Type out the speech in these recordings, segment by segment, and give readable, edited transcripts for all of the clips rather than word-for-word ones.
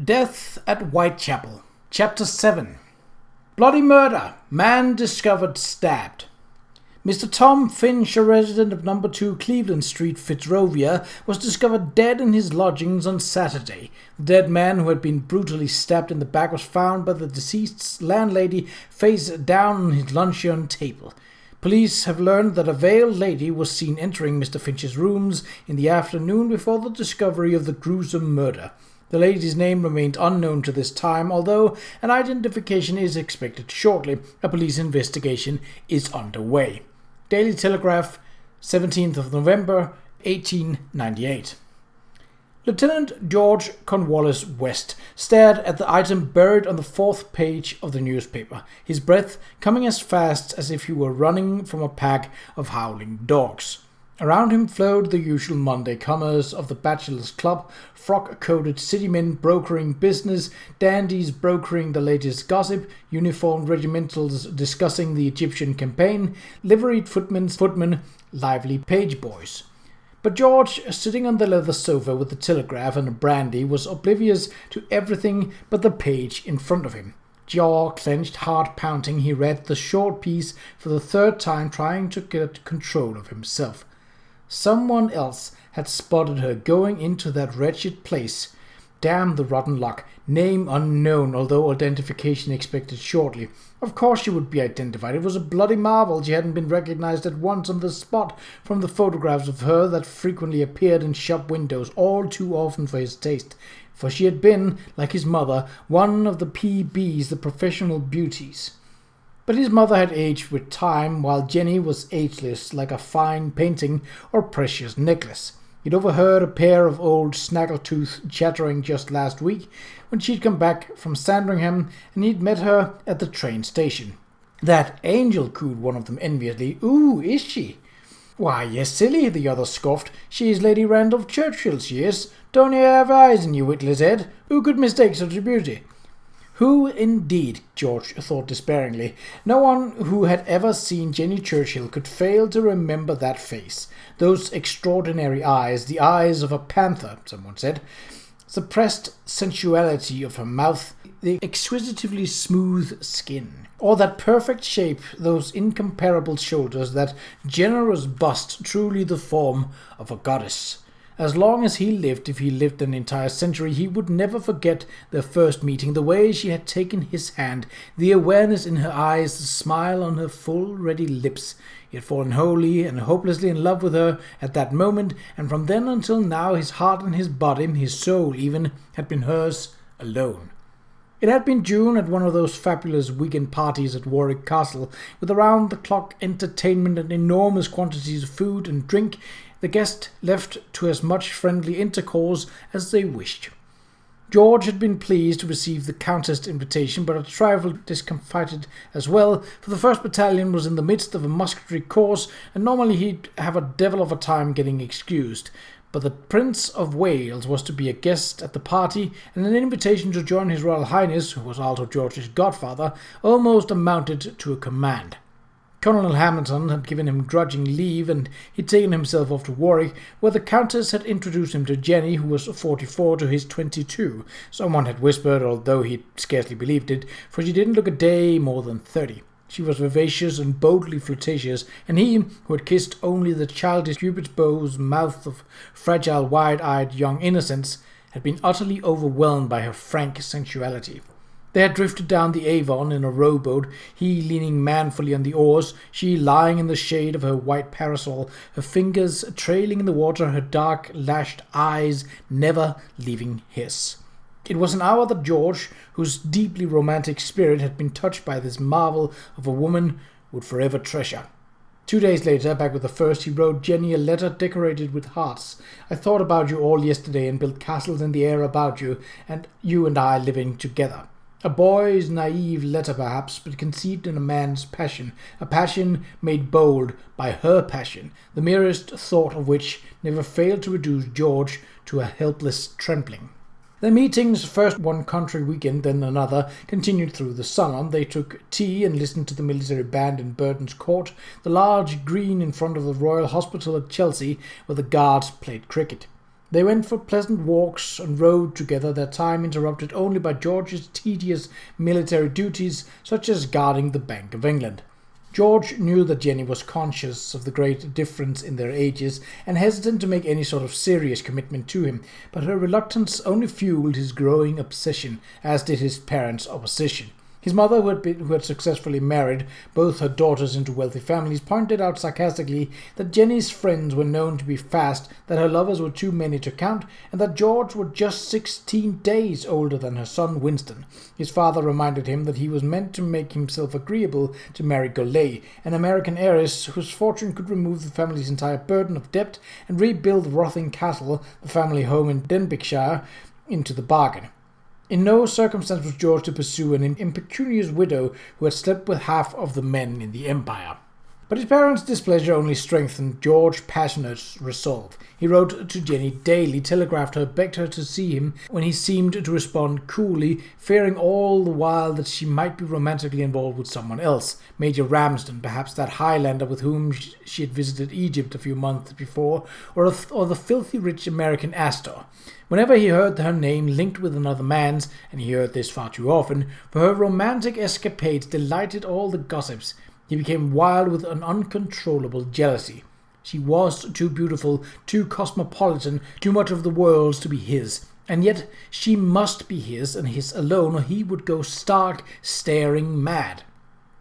Death at Whitechapel, Chapter 7. Bloody murder. Man discovered stabbed. Mr. Tom Finch, a resident of No. 2 Cleveland Street, Fitzrovia, was discovered dead in his lodgings on Saturday. The dead man, who had been brutally stabbed in the back, was found by the deceased's landlady face down on his luncheon table. Police have learned that a veiled lady was seen entering Mr. Finch's rooms in the afternoon before the discovery of the gruesome murder. The lady's name remained unknown to this time, although an identification is expected shortly. A police investigation is underway. Daily Telegraph, 17th of November, 1898. Lieutenant George Cornwallis West stared at the item buried on the fourth page of the newspaper, his breath coming as fast as if he were running from a pack of howling dogs. Around him flowed the usual Monday comers of the Bachelors' Club, frock-coated city men brokering business, dandies brokering the latest gossip, uniformed regimentals discussing the Egyptian campaign, liveried footmen, lively page boys. But George, sitting on the leather sofa with the Telegraph and a brandy, was oblivious to everything but the page in front of him. Jaw clenched, heart pounding, he read the short piece for the third time, trying to get control of himself. Someone else had spotted her going into that wretched place. Damn the rotten luck. Name unknown, although identification expected shortly. Of course she would be identified. It was a bloody marvel she hadn't been recognized at once on the spot from the photographs of her that frequently appeared in shop windows, all too often for his taste. For she had been, like his mother, one of the PBs, the professional beauties. But his mother had aged with time, while Jenny was ageless, like a fine painting or precious necklace. He'd overheard a pair of old snaggletooth chattering just last week when she'd come back from Sandringham, and he'd met her at the train station. "That angel," cooed one of them enviously. "Ooh, is she?" "Why, yes, silly," the other scoffed. "She's Lady Randolph Churchill, she is. Don't you have eyes in you, witless head? Who could mistake such a beauty?" Who indeed, George thought despairingly. No one who had ever seen Jenny Churchill could fail to remember that face. Those extraordinary eyes, the eyes of a panther, someone said. Suppressed sensuality of her mouth, the exquisitely smooth skin. Or that perfect shape, those incomparable shoulders, that generous bust, truly the form of a goddess. As long as he lived, if he lived an entire century, he would never forget their first meeting, the way she had taken his hand, the awareness in her eyes, the smile on her full, ready lips. He had fallen wholly and hopelessly in love with her at that moment, and from then until now his heart and his body, his soul even, had been hers alone. It had been June at one of those fabulous weekend parties at Warwick Castle, with around-the-clock entertainment and enormous quantities of food and drink, the guests left to as much friendly intercourse as they wished. George had been pleased to receive the Countess' invitation, but a trifle discomfited as well, for the 1st Battalion was in the midst of a musketry course, and normally he'd have a devil of a time getting excused. But the Prince of Wales was to be a guest at the party, and an invitation to join His Royal Highness, who was also George's godfather, almost amounted to a command. Colonel Hamilton had given him grudging leave, and he'd taken himself off to Warwick, where the Countess had introduced him to Jenny, who was 44 to his 22. Someone had whispered, although he scarcely believed it, for she didn't look a day more than 30. She was vivacious and boldly flirtatious, and he, who had kissed only the childish Cupid's bow's mouth of fragile, wide-eyed young innocence, had been utterly overwhelmed by her frank sensuality. They had drifted down the Avon in a rowboat, he leaning manfully on the oars, she lying in the shade of her white parasol, her fingers trailing in the water, her dark, lashed eyes never leaving his. It was an hour that George, whose deeply romantic spirit had been touched by this marvel of a woman, would forever treasure. 2 days later, back with the first, he wrote Jenny a letter decorated with hearts. "I thought about you all yesterday and built castles in the air about you and I living together." A boy's naive letter perhaps, but conceived in a man's passion, a passion made bold by her passion, the merest thought of which never failed to reduce George to a helpless trembling. Their meetings, first one country weekend, then another, continued through the summer. They took tea and listened to the military band in Burton's Court, the large green in front of the Royal Hospital at Chelsea, where the Guards played cricket. They went for pleasant walks and rode together, their time interrupted only by George's tedious military duties, such as guarding the Bank of England. George knew that Jenny was conscious of the great difference in their ages and hesitant to make any sort of serious commitment to him, but her reluctance only fueled his growing obsession, as did his parents' opposition. His mother, who had successfully married both her daughters into wealthy families, pointed out sarcastically that Jenny's friends were known to be fast, that her lovers were too many to count, and that George was just 16 days older than her son Winston. His father reminded him that he was meant to make himself agreeable to Mary Golay, an American heiress whose fortune could remove the family's entire burden of debt and rebuild Rothin Castle, the family home in Denbighshire, into the bargain. In no circumstance was George to pursue an impecunious widow who had slept with half of the men in the empire. But his parents' displeasure only strengthened George's passionate resolve. He wrote to Jenny daily, telegraphed her, begged her to see him, when he seemed to respond coolly, fearing all the while that she might be romantically involved with someone else, Major Ramsden, perhaps that Highlander with whom she had visited Egypt a few months before, or the filthy rich American Astor. Whenever he heard her name linked with another man's, and he heard this far too often, for her romantic escapades delighted all the gossips, he became wild with an uncontrollable jealousy. She was too beautiful, too cosmopolitan, too much of the world's to be his, and yet she must be his and his alone, or he would go stark, staring mad.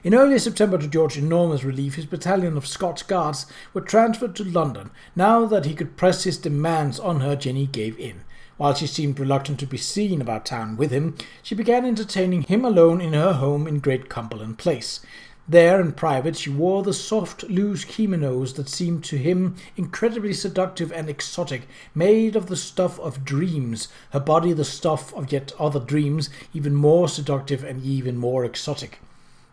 In early September, to George's enormous relief, his battalion of Scots Guards were transferred to London. Now that he could press his demands on her, Jenny gave in. While she seemed reluctant to be seen about town with him, she began entertaining him alone in her home in Great Cumberland Place. There, in private, she wore the soft, loose kimonos that seemed to him incredibly seductive and exotic, made of the stuff of dreams, her body the stuff of yet other dreams, even more seductive and even more exotic.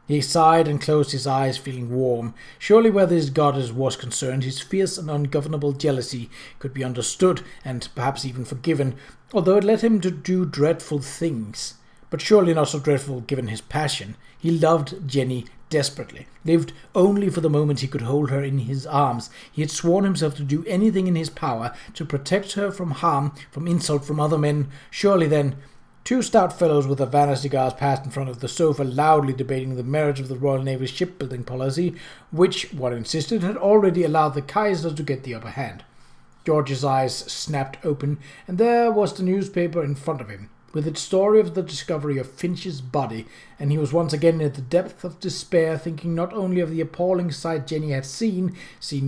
He sighed and closed his eyes, feeling warm. Surely where this goddess was concerned, his fierce and ungovernable jealousy could be understood, and perhaps even forgiven, although it led him to do dreadful things. But surely not so dreadful given his passion. He loved Jenny desperately, lived only for the moment he could hold her in his arms. He had sworn himself to do anything in his power to protect her from harm, from insult from other men. Surely then, two stout fellows with Havana cigars passed in front of the sofa, loudly debating the merits of the Royal Navy's shipbuilding policy, which, one insisted, had already allowed the Kaiser to get the upper hand. George's eyes snapped open, and there was the newspaper in front of him, with its story of the discovery of Finch's body, and he was once again in the depth of despair, thinking not only of the appalling sight Jenny had seen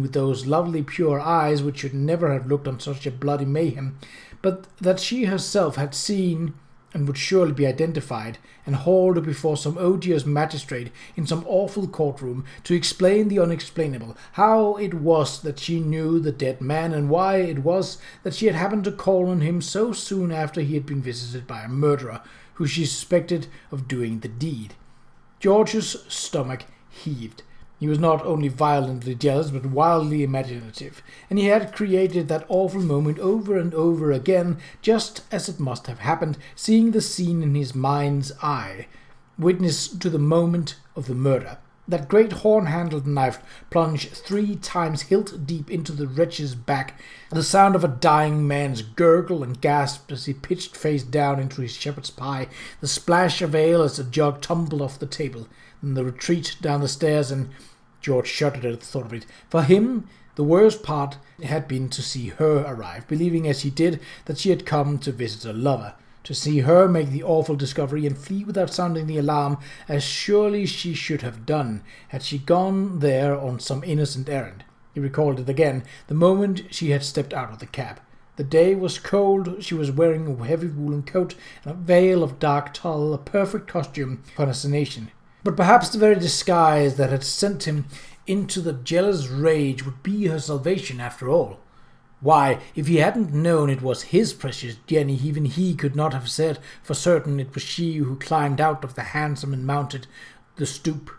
with those lovely pure eyes which should never have looked on such a bloody mayhem, but that she herself had seen and would surely be identified and hauled before some odious magistrate in some awful courtroom to explain the unexplainable, how it was that she knew the dead man, and why it was that she had happened to call on him so soon after he had been visited by a murderer who she suspected of doing the deed. George's stomach heaved. He was not only violently jealous, but wildly imaginative, and he had created that awful moment over and over again, just as it must have happened, seeing the scene in his mind's eye, witness to the moment of the murder. That great horn-handled knife plunged 3 times hilt deep into the wretch's back, the sound of a dying man's gurgle and gasp as he pitched face down into his shepherd's pie, the splash of ale as the jug tumbled off the table, and the retreat down the stairs, and George shuddered at the thought of it. For him, the worst part had been to see her arrive, believing as he did that she had come to visit a lover, to see her make the awful discovery and flee without sounding the alarm, as surely she should have done had she gone there on some innocent errand. He recalled it again, the moment she had stepped out of the cab. The day was cold, she was wearing a heavy woolen coat and a veil of dark tulle, a perfect costume for an assassination. But perhaps the very disguise that had sent him into the jealous rage would be her salvation after all. Why, if he hadn't known it was his precious Jenny, even he could not have said for certain it was she who climbed out of the hansom and mounted the stoop.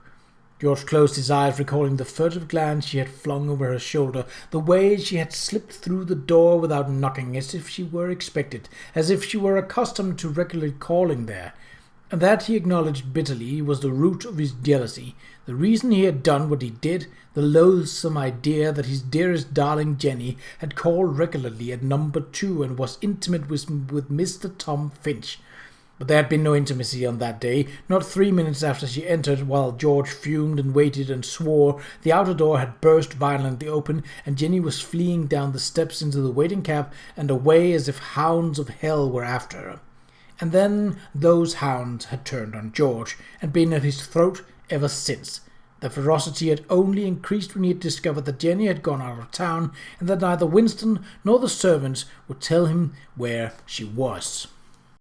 George closed his eyes, recalling the furtive glance she had flung over her shoulder, the way she had slipped through the door without knocking, as if she were expected, as if she were accustomed to regular calling there. and that he acknowledged bitterly was the root of his jealousy, the reason he had done what he did, the loathsome idea that his dearest darling Jenny had called regularly at number 2 and was intimate with Mr. Tom Finch. But there had been no intimacy on that day. Not 3 minutes after she entered, while George fumed and waited and swore, the outer door had burst violently open, and Jenny was fleeing down the steps into the waiting cab and away as if hounds of hell were after her. And then those hounds had turned on George, and been at his throat ever since. The ferocity had only increased when he had discovered that Jenny had gone out of town, and that neither Winston nor the servants would tell him where she was.